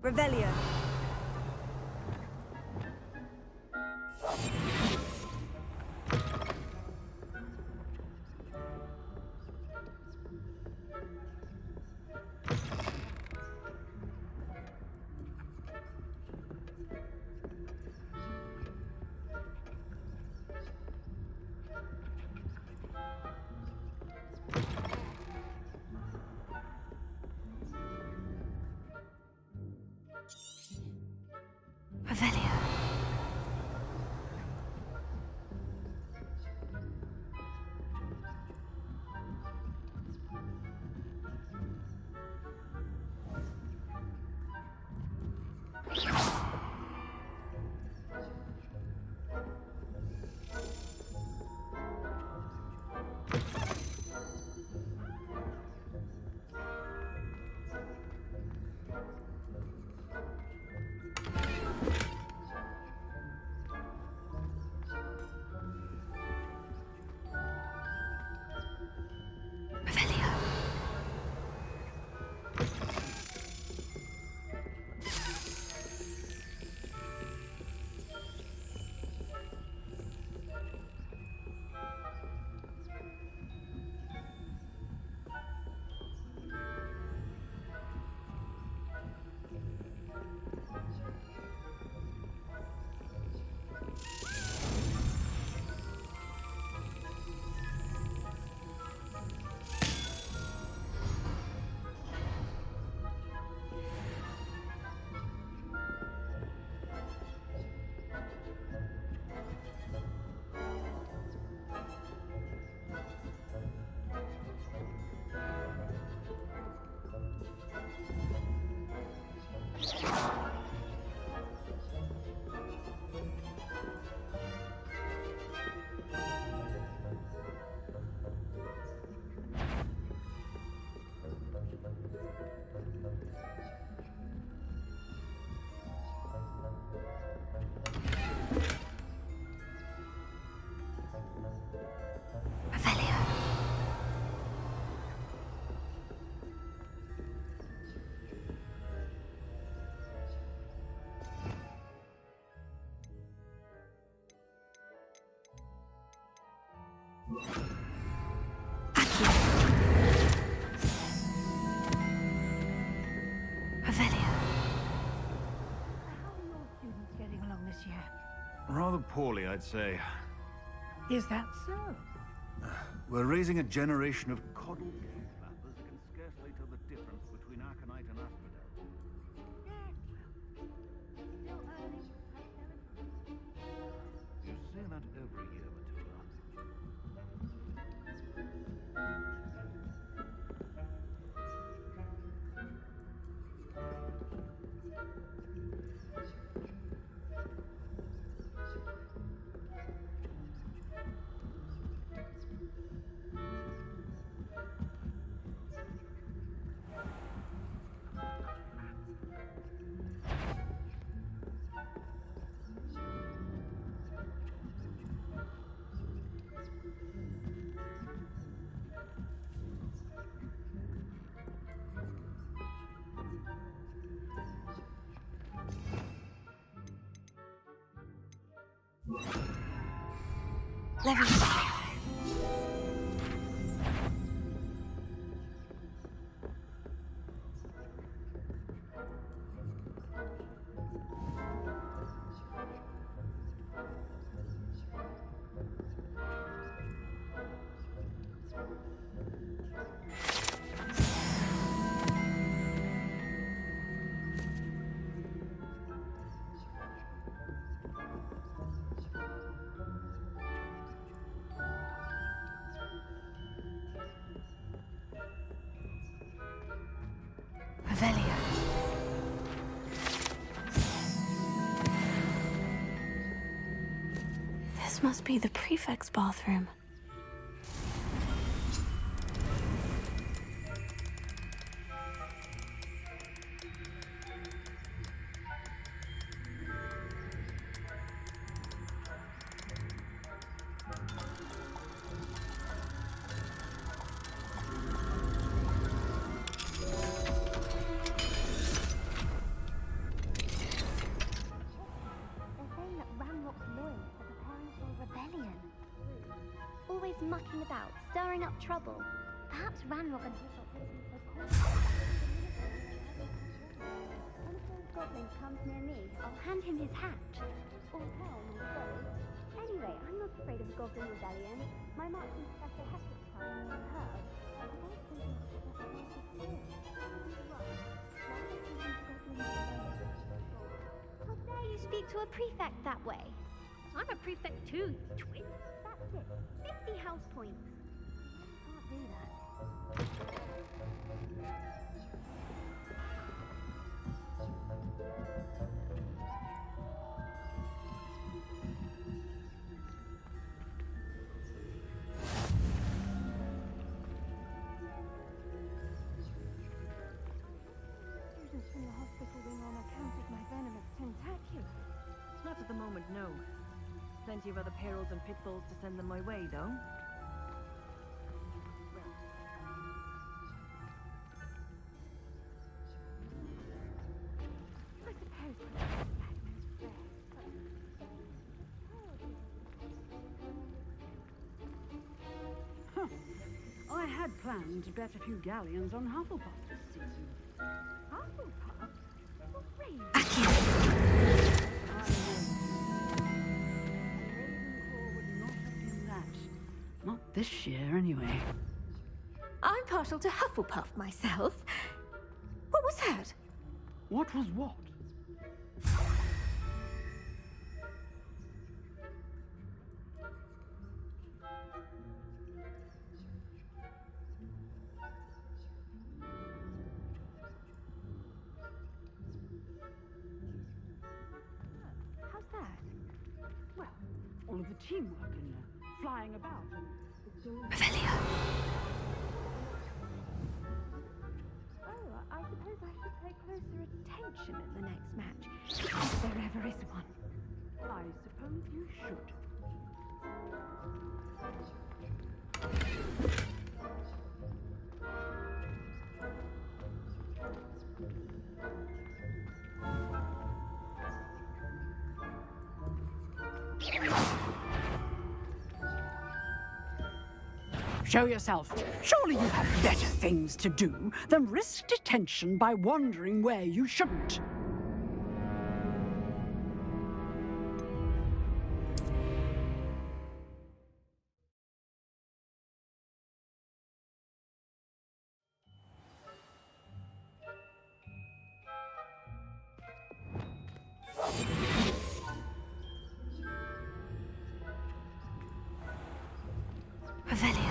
Revelio. Revelio. Rather poorly, I'd say. Is that so? We're raising a generation of coddled cave flappers who can scarcely tell the difference between Aconite and Asphodel. You say that every year, Matilda. Leviathan. Revelio. This must be the prefect's bathroom. mucking about, stirring up trouble. Perhaps Ranrock and his when a those goblin comes near me, I'll hand him his hat. Or helm, I suppose. Anyway, I'm not afraid of a goblin rebellion. My marksman professor Hector's time on her. How dare you speak to a prefect that way? I'm a prefect too, you twit. That's it. 50 house points. Can't do that. Students from the hospital wing on account of my venomous tentaculum. Not at the moment, no. Plenty of other perils and pitfalls to send them my way, though. I suppose Batman's rare, but... I had planned to bet a few galleons on Hufflepuff this season. Hufflepuff? Well, really? Ravenclaw would not have done that. Not this year, anyway. I'm partial to Hufflepuff myself. What was that? What was what? How's that? Well, all of the teamwork and flying about and... Revelio. Oh, I suppose I should pay closer attention in the next match, if there ever is one. I suppose you should. Show yourself. Surely you have better things to do than risk detention by wandering where you shouldn't. Revelio.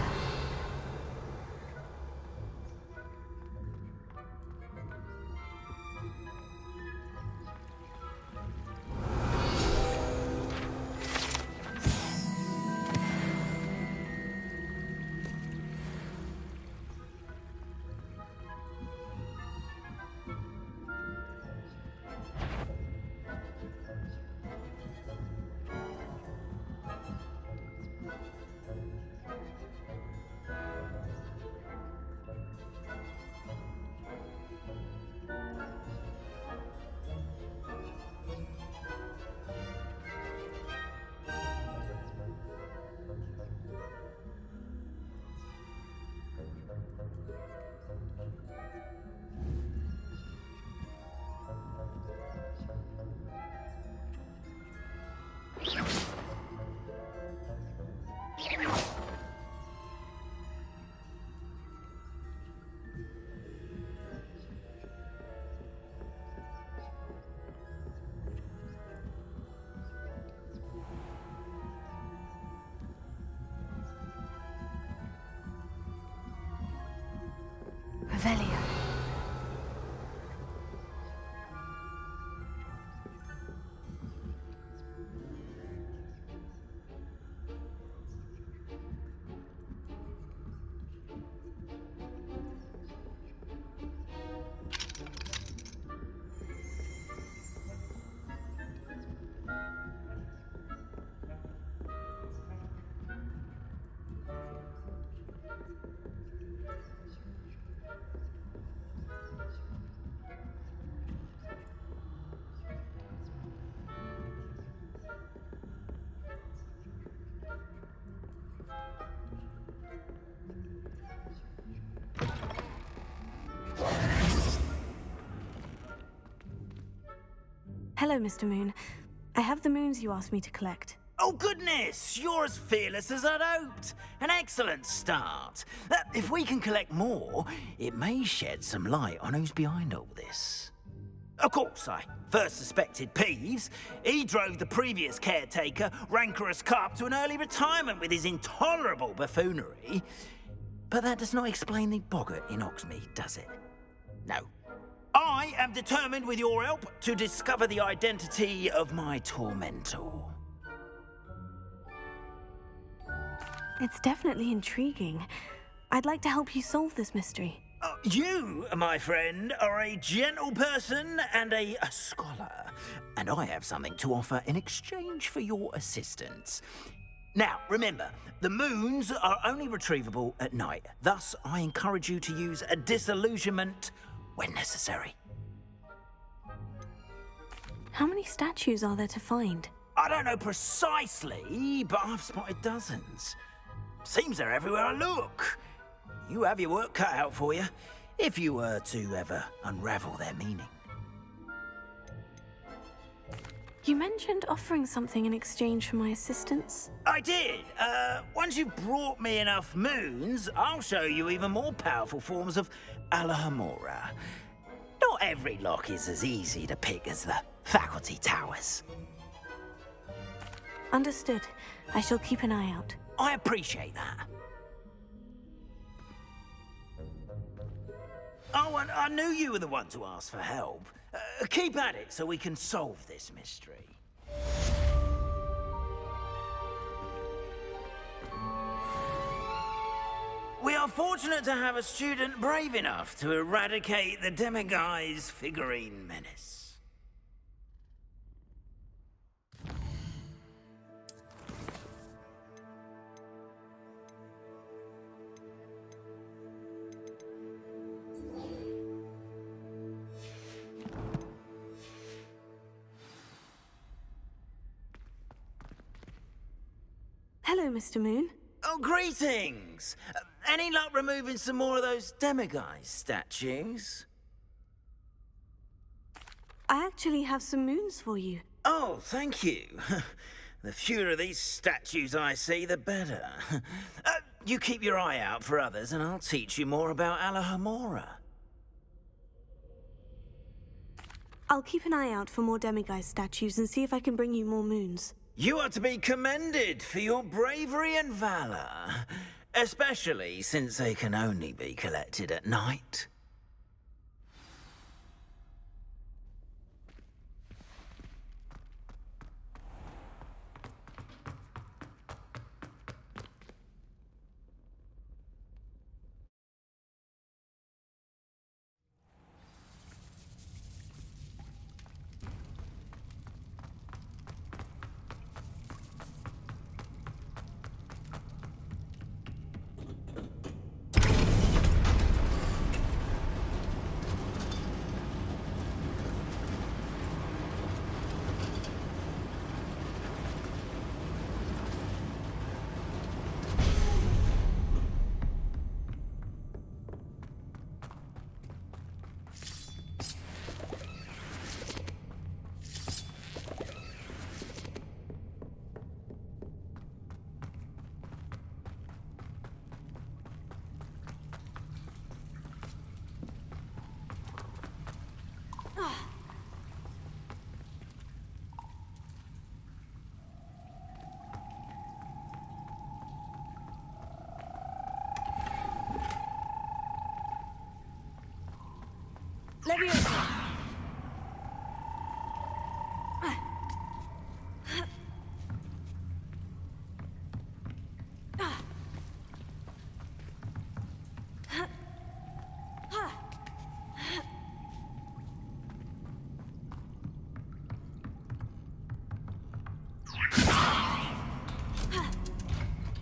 Hello, Mr. Moon. I have the moons you asked me to collect. Oh, goodness! You're as fearless as I'd hoped. An excellent start. If we can collect more, it may shed some light on who's behind all this. Of course, I first suspected Peeves. He drove the previous caretaker, Rancorous Carp, to an early retirement with his intolerable buffoonery. But that does not explain the boggart in Hogsmeade, does it? No. I am determined, with your help, to discover the identity of my tormentor. It's definitely intriguing. I'd like to help you solve this mystery. You, my friend, are a gentle person and a scholar, and I have something to offer in exchange for your assistance. Now, remember, the moons are only retrievable at night. Thus, I encourage you to use a disillusionment when necessary. How many statues are there to find? I don't know precisely, but I've spotted dozens. Seems they're everywhere I look. You have your work cut out for you, if you were to ever unravel their meaning. You mentioned offering something in exchange for my assistance. I did. Once you've brought me enough moons, I'll show you even more powerful forms of Alohomora. Not every lock is as easy to pick as the faculty towers. Understood. I shall keep an eye out. I appreciate that. Oh, and I knew you were the one to ask for help. Keep at it so we can solve this mystery. We are fortunate to have a student brave enough to eradicate the Demiguise figurine menace. Hello, Mr. Moon. Oh, greetings! Any luck removing some more of those Demiguise statues? I actually have some moons for you. Oh, thank you. The fewer of these statues I see, the better. You keep your eye out for others, and I'll teach you more about Alohomora. I'll keep an eye out for more Demiguise statues and see if I can bring you more moons. You are to be commended for your bravery and valor, especially since they can only be collected at night.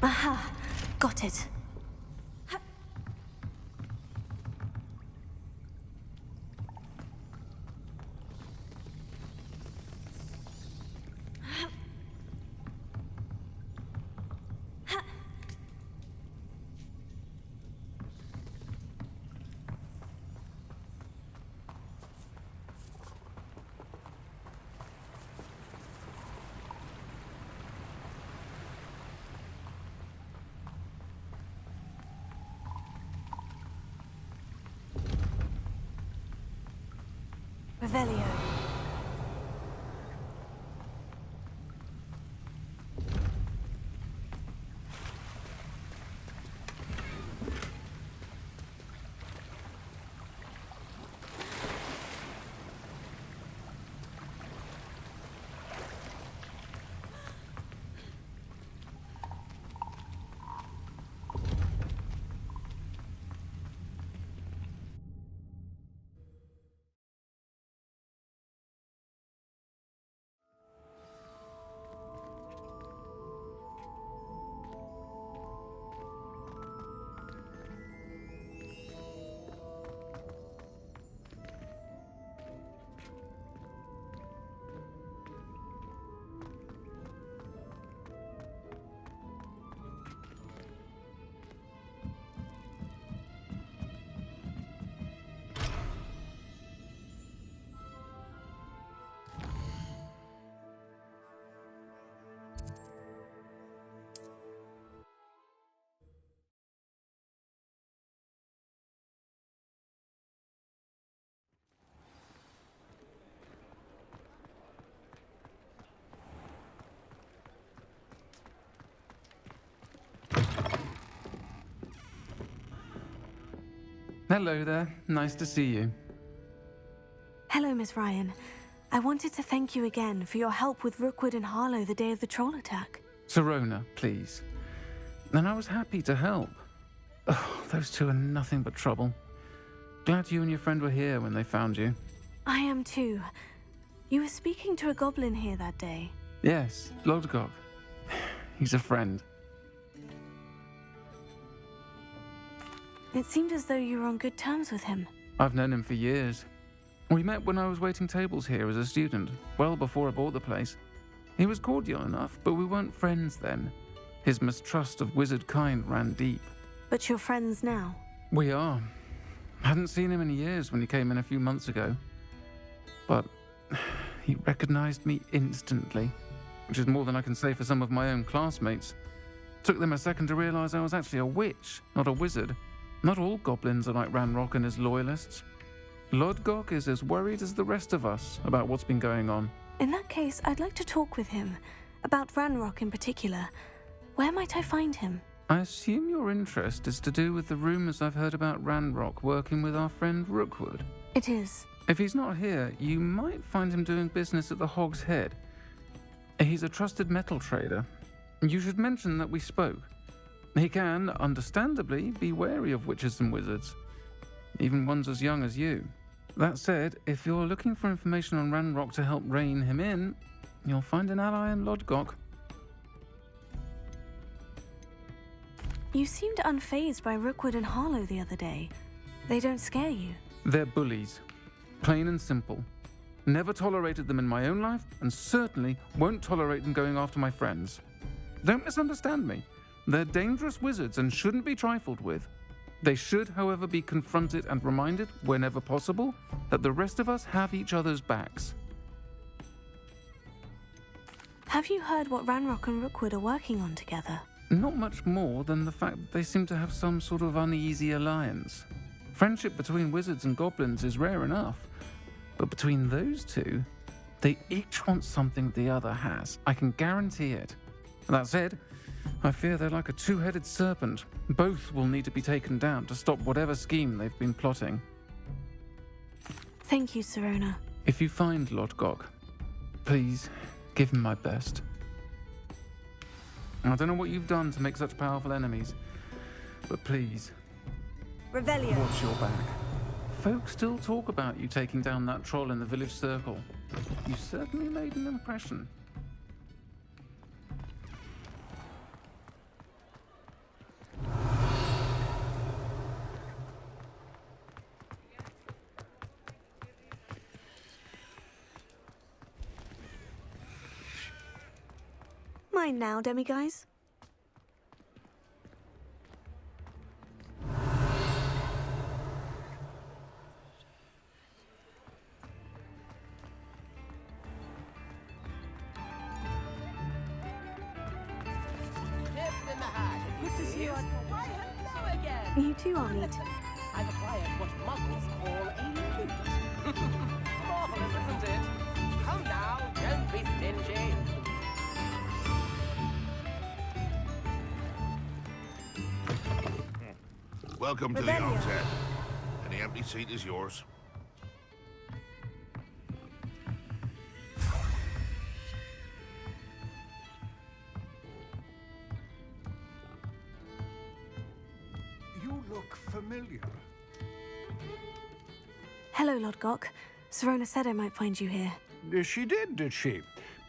Aha! Got it. Revelio. Hello there. Nice to see you. Hello, Miss Ryan. I wanted to thank you again for your help with Rookwood and Harlow the day of the troll attack. Sirona, please. And I was happy to help. Oh, those two are nothing but trouble. Glad you and your friend were here when they found you. I am too. You were speaking to a goblin here that day. Yes, Lodgok. He's a friend. It seemed as though you were on good terms with him. I've known him for years. We met when I was waiting tables here as a student, well before I bought the place. He was cordial enough, but we weren't friends then. His mistrust of wizard kind ran deep. But you're friends now. We are. Hadn't seen him in years when he came in a few months ago. But he recognized me instantly, which is more than I can say for some of my own classmates. Took them a second to realize I was actually a witch, not a wizard. Not all goblins are like Ranrock and his loyalists. Lodgok is as worried as the rest of us about what's been going on. In that case, I'd like to talk with him. About Ranrock in particular. Where might I find him? I assume your interest is to do with the rumors I've heard about Ranrock working with our friend Rookwood. It is. If he's not here, you might find him doing business at the Hog's Head. He's a trusted metal trader. You should mention that we spoke. He can, understandably, be wary of witches and wizards, even ones as young as you. That said, if you're looking for information on Ranrock to help rein him in, you'll find an ally in Lodgok. You seemed unfazed by Rookwood and Harlow the other day. They don't scare you. They're bullies. Plain and simple. Never tolerated them in my own life, and certainly won't tolerate them going after my friends. Don't misunderstand me. They're dangerous wizards and shouldn't be trifled with. They should, however, be confronted and reminded, whenever possible, that the rest of us have each other's backs. Have you heard what Ranrock and Rookwood are working on together? Not much more than the fact that they seem to have some sort of uneasy alliance. Friendship between wizards and goblins is rare enough, but between those two, they each want something the other has. I can guarantee it. That said, I fear they're like a two-headed serpent. Both will need to be taken down to stop whatever scheme they've been plotting. Thank you, Sirona. If you find Lodgok, please give him my best. I don't know what you've done to make such powerful enemies, but please, Revelio. watch your back. Folk still talk about you taking down that troll in the village circle. You certainly made an impression. Mine now, demiguise. Good to see you. Why, hello again. You too, Amit. I've acquired what muggles call a loot. marvelous, isn't it? Come now, don't be stingy. Welcome to the outset. Any empty seat is yours. You look familiar. Hello, Lodgok. Serona said I might find you here. She did she?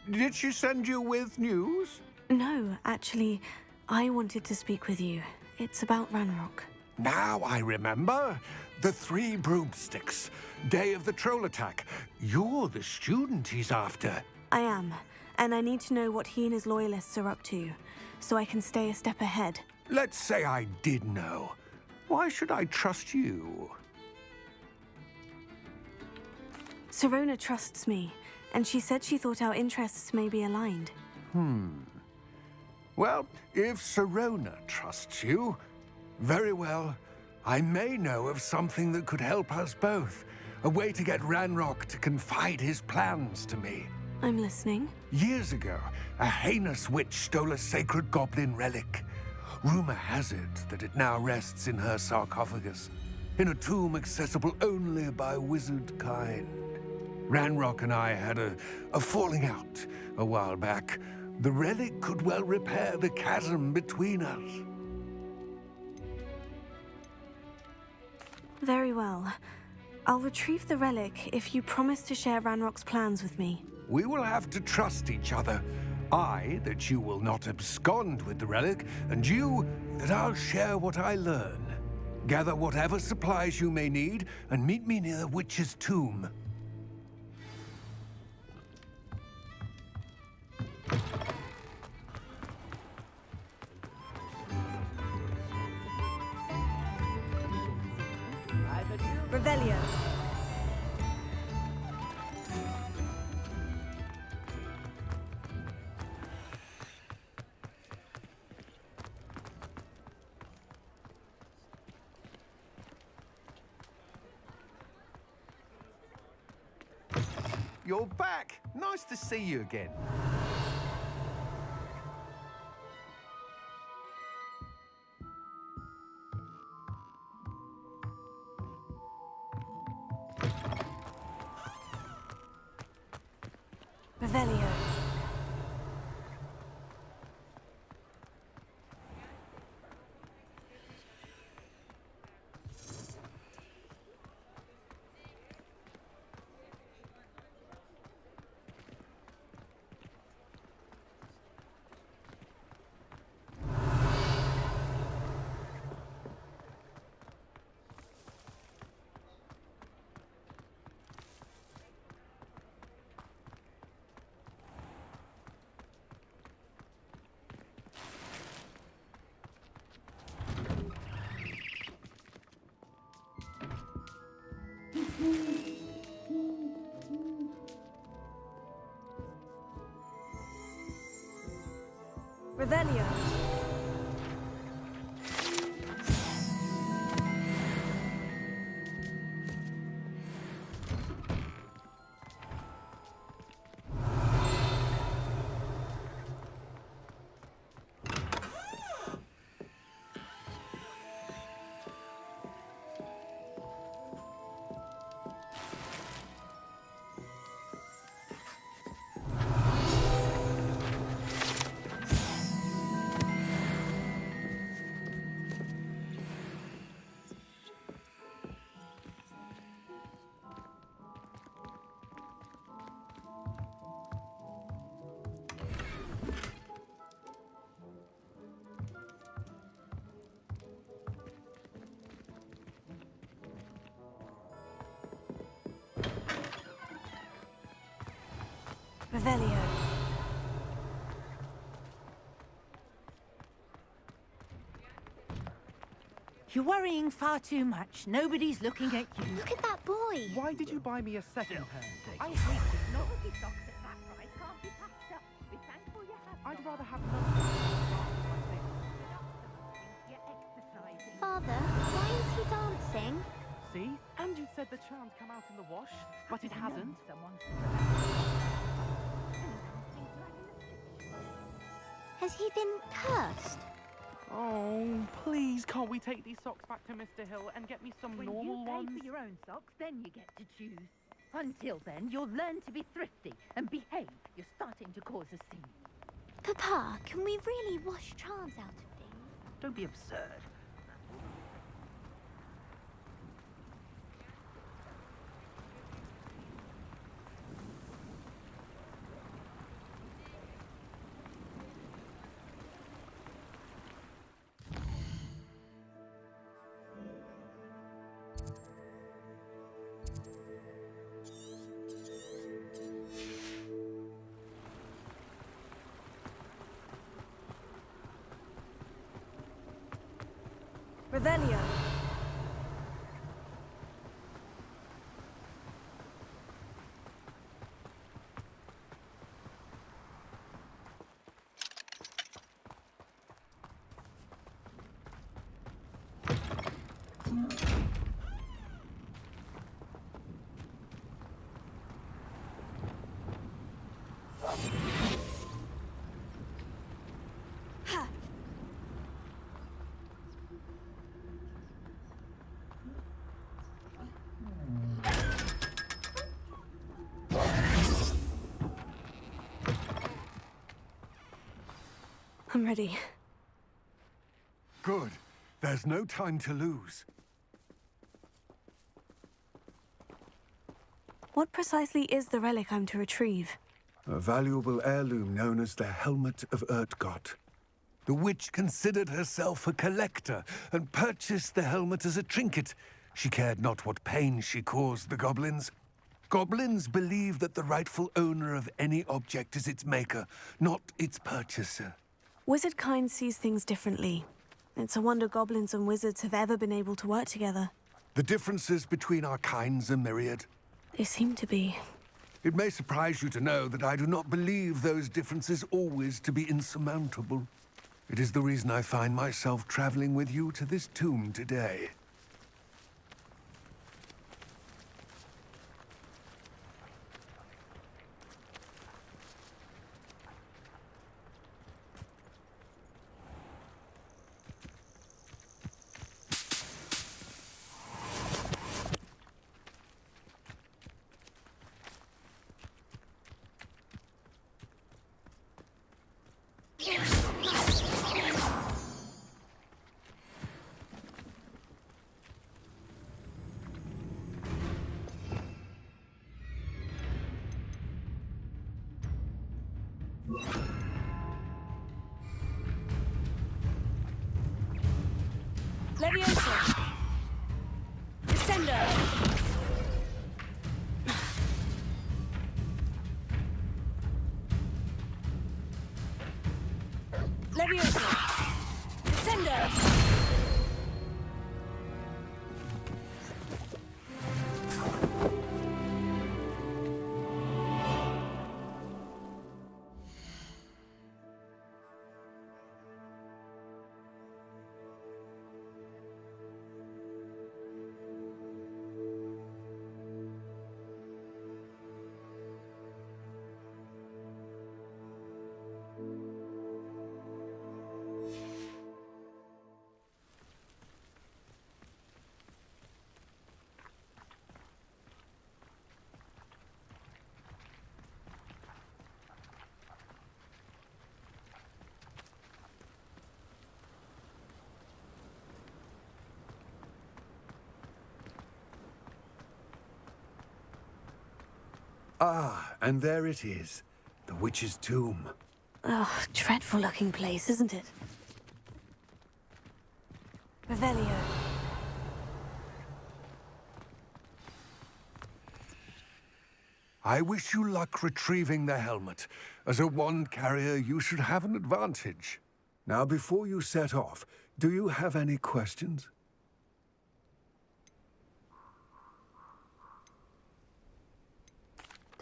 Did she send you with news? No, actually, I wanted to speak with you. It's about Ranrock. Now I remember. The 3 broomsticks. Day of the troll attack. You're the student he's after. I am, and I need to know what he and his loyalists are up to, so I can stay a step ahead. Let's say I did know. Why should I trust you? Serona trusts me, and she said she thought our interests may be aligned. Well, if Serona trusts you, very well. I may know of something that could help us both. A way to get Ranrock to confide his plans to me. I'm listening. Years ago, a heinous witch stole a sacred goblin relic. Rumor has it that it now rests in her sarcophagus, in a tomb accessible only by wizard kind. Ranrock and I had a falling out a while back. The relic could well repair the chasm between us. Very well. I'll retrieve the relic if you promise to share Ranrock's plans with me. We will have to trust each other. I, that you will not abscond with the relic, and you, that I'll share what I learn. Gather whatever supplies you may need, and meet me near the witch's tomb. Revelio. You're back. Nice to see you again. Revelio. Revelio. Revelio. You're worrying far too much. Nobody's looking at you. Look at that boy. Why did you buy me a second pair? I hate it. Novelty socks at that price can't be passed up. Be thankful you have I'd them. rather have none. You're exercising. Father, why is he dancing? see? And you said the charm's come out in the wash, but it hasn't. Has he been cursed? Oh, please, can't we take these socks back to Mr. Hill and get me some When normal you pay ones? for your own socks, then you get to choose. Until then, you'll learn to be thrifty and behave. You're starting to cause a scene. Papa, can we really wash charms out of things? Don't be absurd. Revelio. I'm ready. Good. There's no time to lose. What precisely is the relic I'm to retrieve? A valuable heirloom known as the Helmet of Urtgott. The witch considered herself a collector and purchased the helmet as a trinket. She cared not what pain she caused the goblins. Goblins believe that the rightful owner of any object is its maker, not its purchaser. Wizard kind sees things differently. It's a wonder goblins and wizards have ever been able to work together. The differences between our kinds are myriad. They seem to be. It may surprise you to know that I do not believe those differences always to be insurmountable. It is the reason I find myself traveling with you to this tomb today. Leviosa! Descender! Leviosa! Descender! Ah, and there it is. The witch's tomb. Oh, dreadful looking place, isn't it? Revelio. I wish you luck retrieving the helmet. As a wand carrier, you should have an advantage. Now, before you set off, do you have any questions?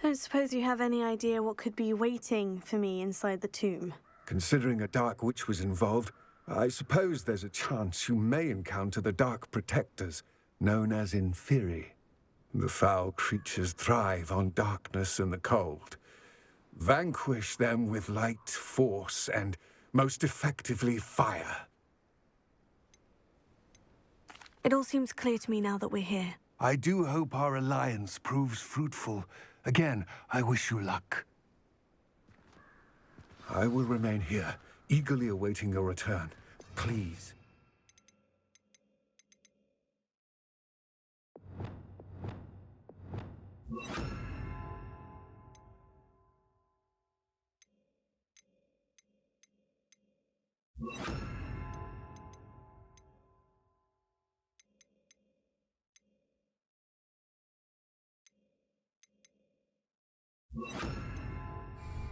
Don't suppose you have any idea what could be waiting for me inside the tomb? Considering a dark witch was involved, I suppose there's a chance you may encounter the Dark Protectors, known as Inferi. The foul creatures thrive on darkness and the cold. Vanquish them with light, force, and most effectively fire. It all seems clear to me now that we're here. I do hope our alliance proves fruitful. Again, I wish you luck. I will remain here, eagerly awaiting your return. Please.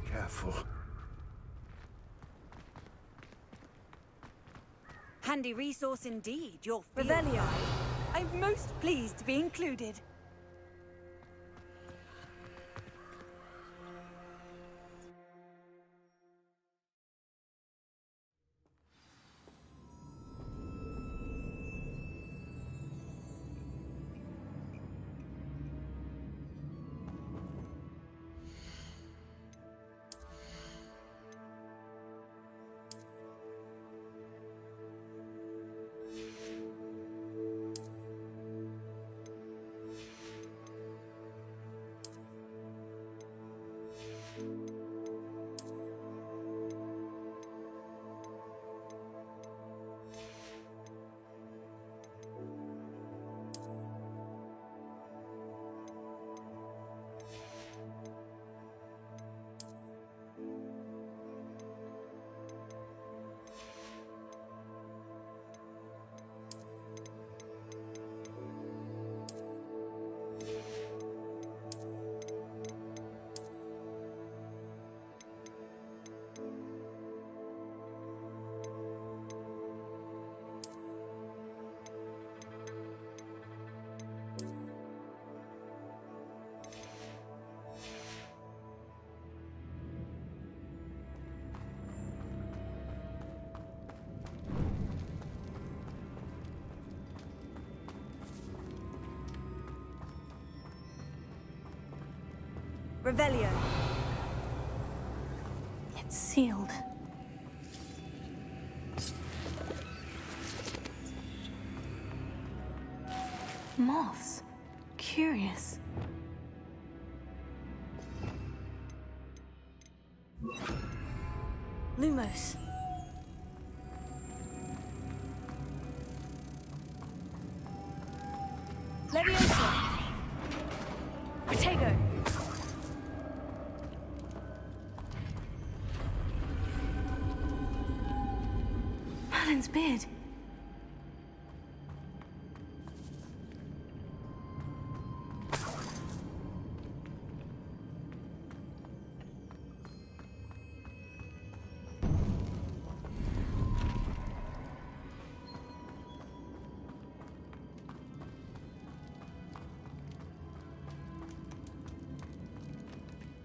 Careful. Handy resource indeed, your field Revelio. guide. I'm most pleased to be included. Revelio. It's sealed. Moths. Curious. Lumos. Leviosa. Protego. Merlin's beard.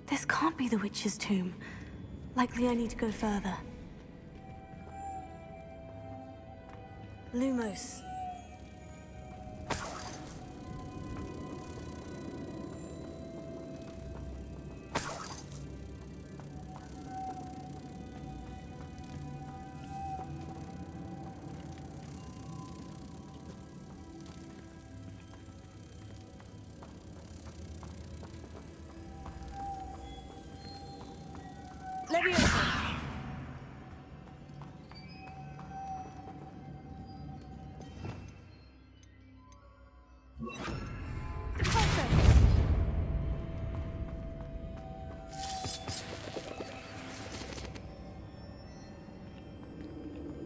This can't be the witch's tomb. Likely I need to go further. Lumos. Leviosa.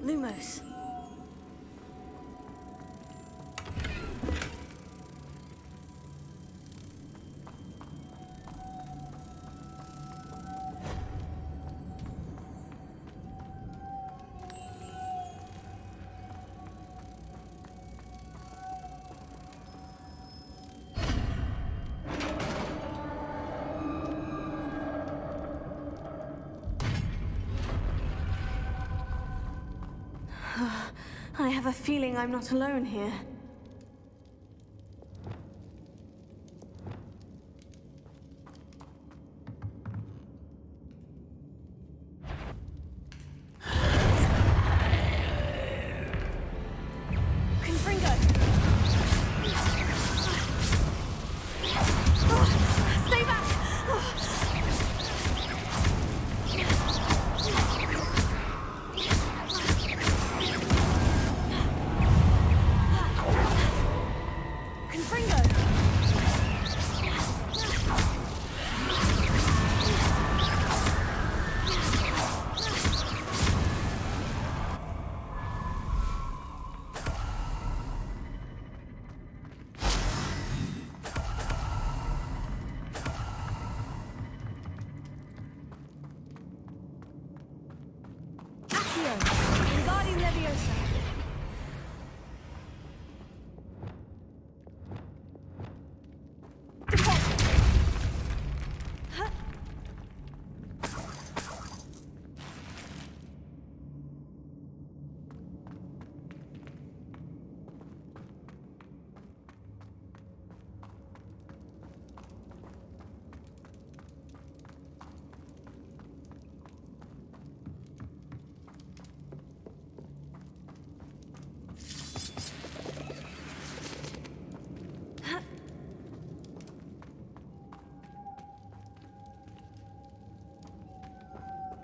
Lumos. I have a feeling I'm not alone here. Leviosa. Deposit. Huh.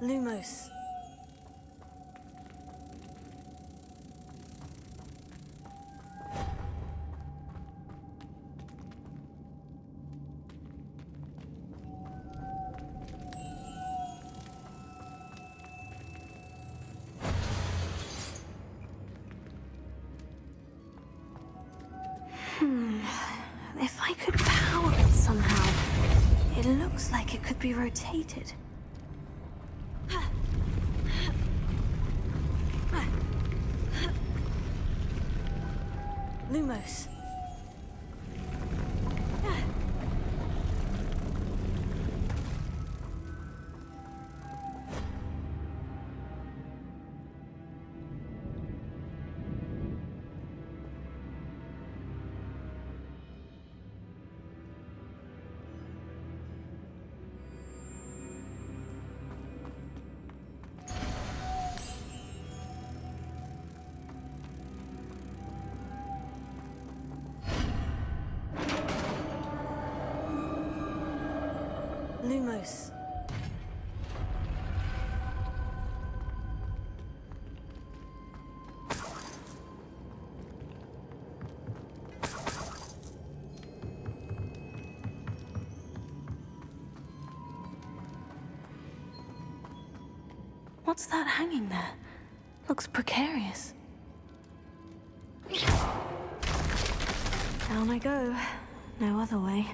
Lumos. If I could power it somehow, it looks like it could be rotated. Lumos. Lumos. What's that hanging there? Looks precarious. Down I go. No other way.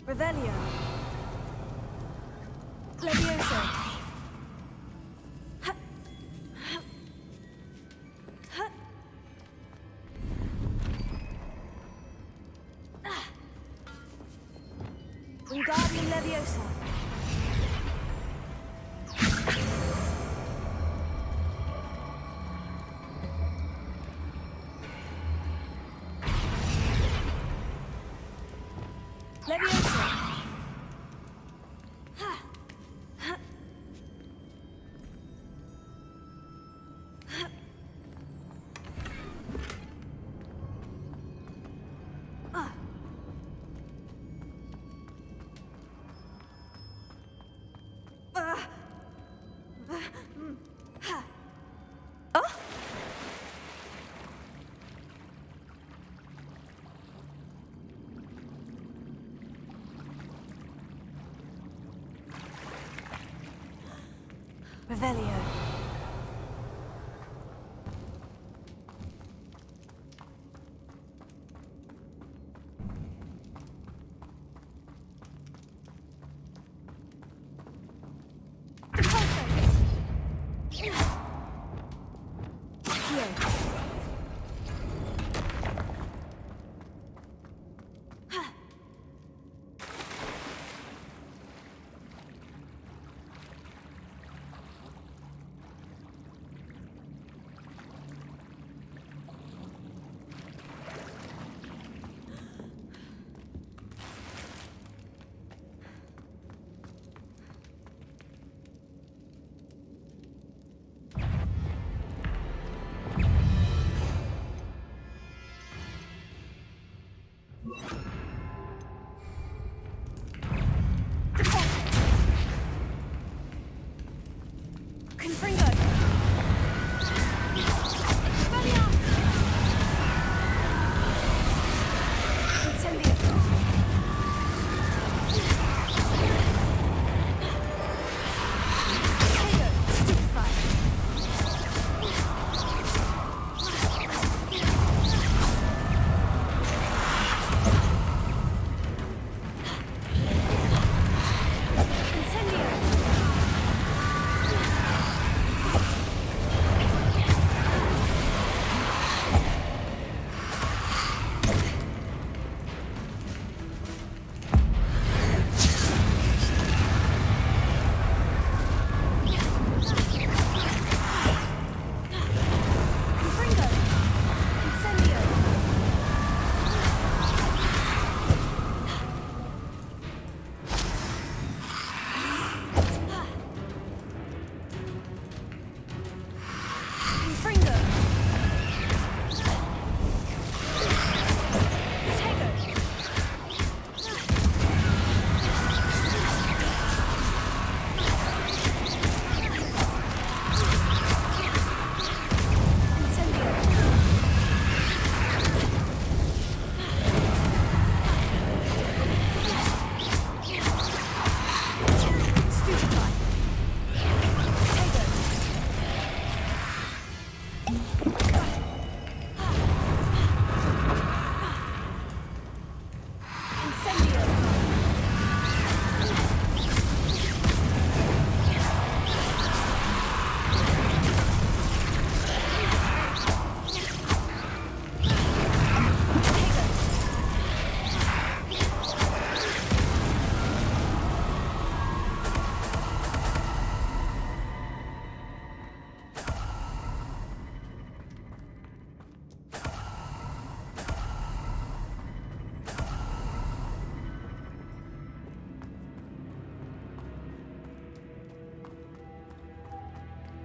Revelio. Leviosa. Wingardium Leviosa. Leviosa. Revelio.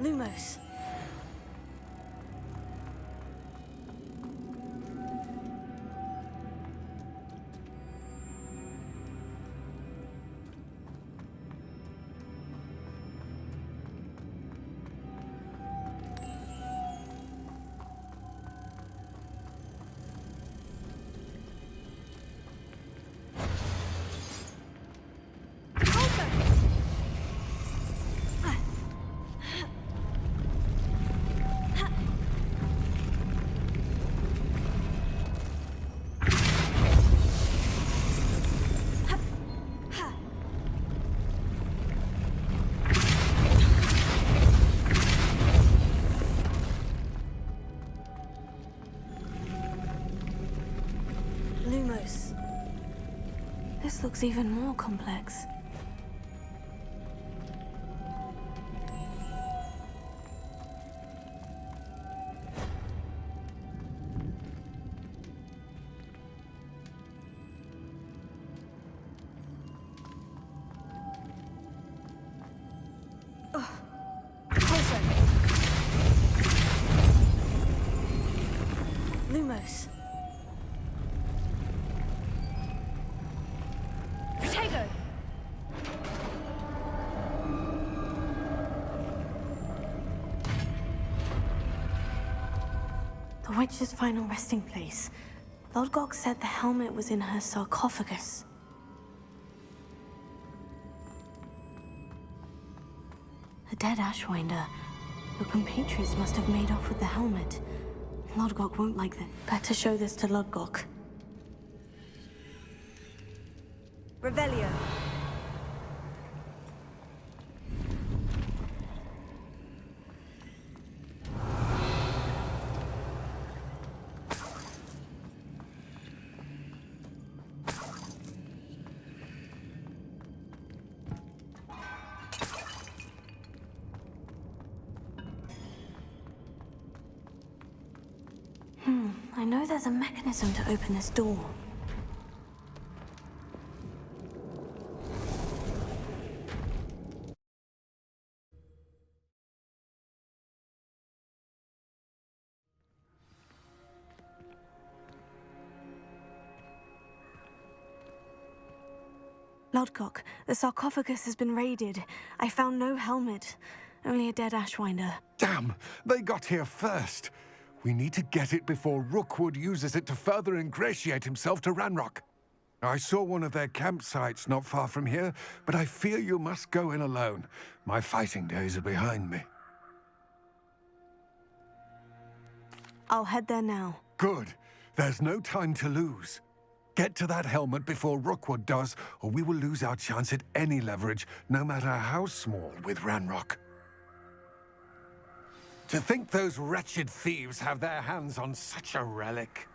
Lumos. Lumos. This looks even more complex. Lumos. Protego! The witch's final resting place. Lodgok said the helmet was in her sarcophagus. A dead Ashwinder. Your compatriots must have made off with the helmet. Lodgok won't like that. Better show this to Lodgok. Revelio. I know there's a mechanism to open this door. Lodgok, the sarcophagus has been raided. I found no helmet, only a dead Ashwinder. Damn! They got here first. We need to get it before Rookwood uses it to further ingratiate himself to Ranrock. I saw one of their campsites not far from here, but I fear you must go in alone. My fighting days are behind me. I'll head there now. Good. There's no time to lose. Get to that helmet before Rookwood does, or we will lose our chance at any leverage, no matter how small, with Ranrock. To think those wretched thieves have their hands on such a relic.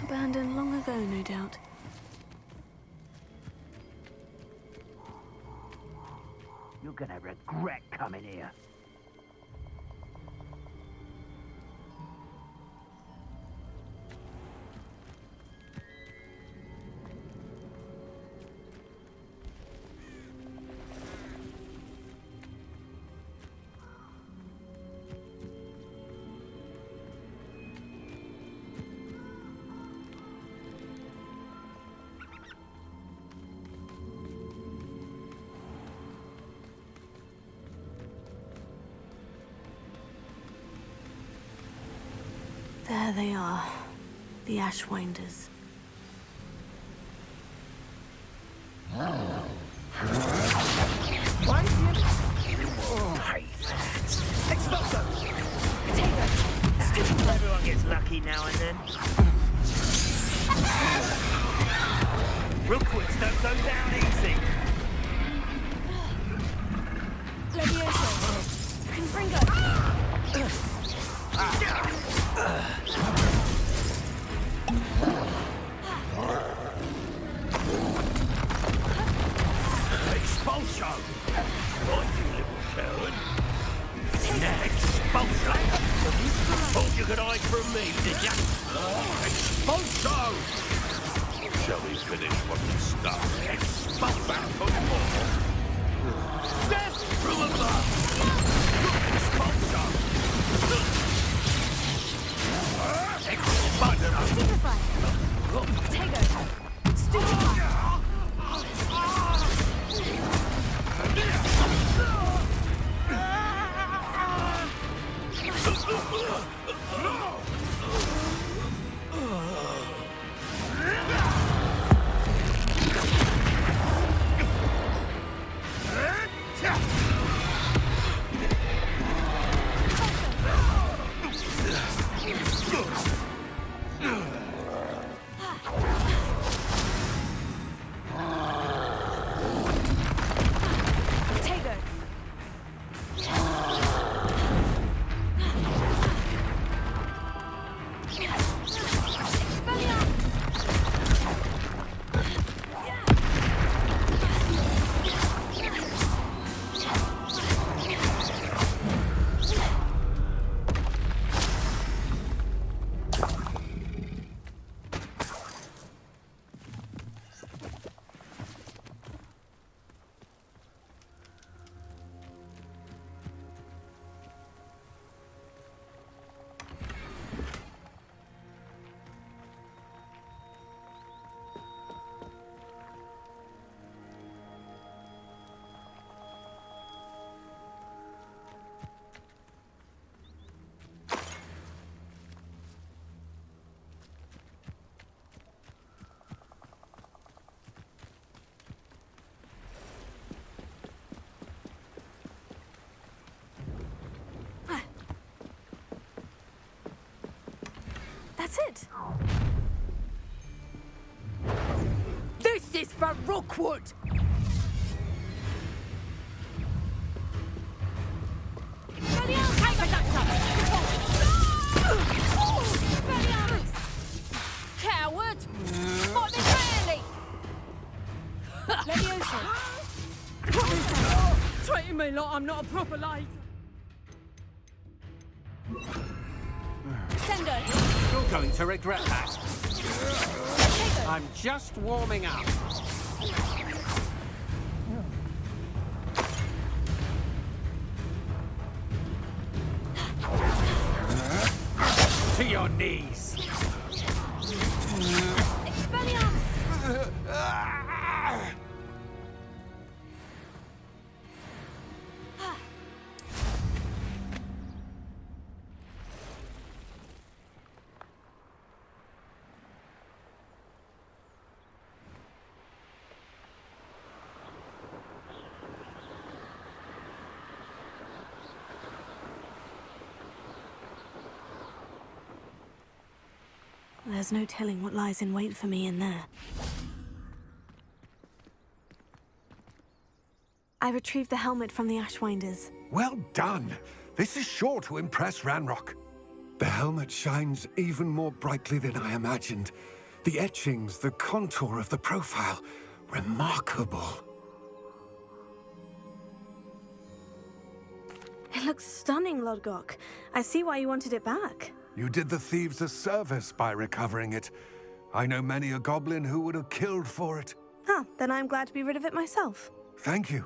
Abandoned long ago, no doubt. You're gonna regret coming here. There they are, the Ashwinders. Expulso! Potato! Everyone gets lucky now and then. Rookwoods don't go down easy. Levioso. Confringo. Expulso! Right, you little coward. Expulso! Thought you could hide from me, did ya? Expulso! Shall we finish what we started? Expulso! Back for more! Death through a bus! Expulso! Expulso! Stupefy. Tego. Stupefy. That's it. This is for Rookwood! Coward! What is really? Levioso. Treating me like I'm not a proper lady. Sendo. You're going to regret that. I'm just warming up. To your knees. Expelliarmus. There's no telling what lies in wait for me in there. I retrieved the helmet from the Ashwinders. Well done. This is sure to impress Ranrock. The helmet shines even more brightly than I imagined. The etchings, the contour of the profile, remarkable. It looks stunning, Lodgok. I see why you wanted it back. You did the thieves a service by recovering it. I know many a goblin who would have killed for it. Ah, then I'm glad to be rid of it myself. Thank you.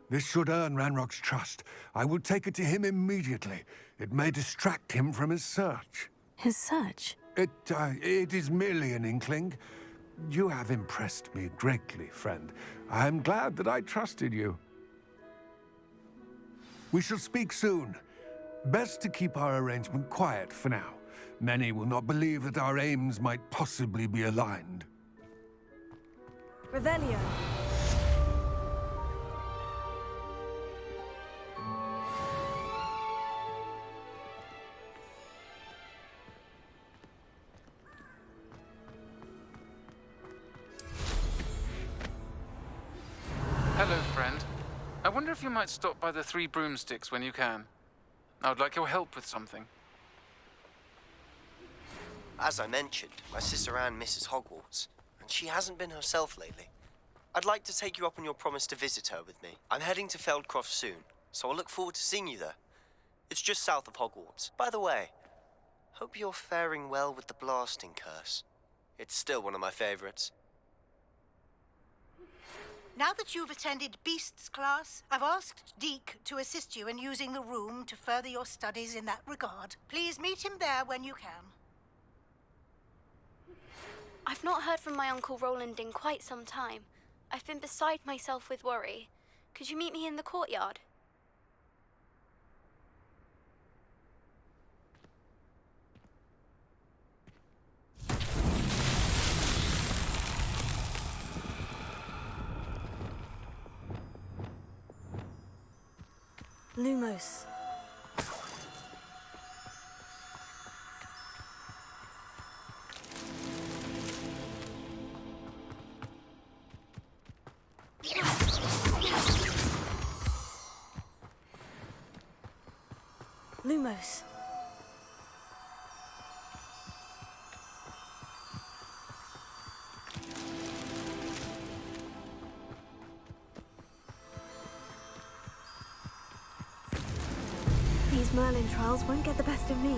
This should earn Ranrock's trust. I will take it to him immediately. It may distract him from his search. His search? It is merely an inkling. You have impressed me greatly, friend. I am glad that I trusted you. We shall speak soon. Best to keep our arrangement quiet for now. Many will not believe that our aims might possibly be aligned. Revelio. Hello, friend. I wonder if you might stop by the Three Broomsticks when you can. I would like your help with something. As I mentioned, my sister Anne misses Hogwarts, and she hasn't been herself lately. I'd like to take you up on your promise to visit her with me. I'm heading to Feldcroft soon, so I'll look forward to seeing you there. It's just south of Hogwarts. By the way, hope you're faring well with the blasting curse. It's still one of my favorites. Now that you've attended Beasts class, I've asked Deke to assist you in using the room to further your studies in that regard. Please meet him there when you can. I've not heard from my Uncle Roland in quite some time. I've been beside myself with worry. Could you meet me in the courtyard? Lumos. Lumos. These Merlin trials won't get the best of me.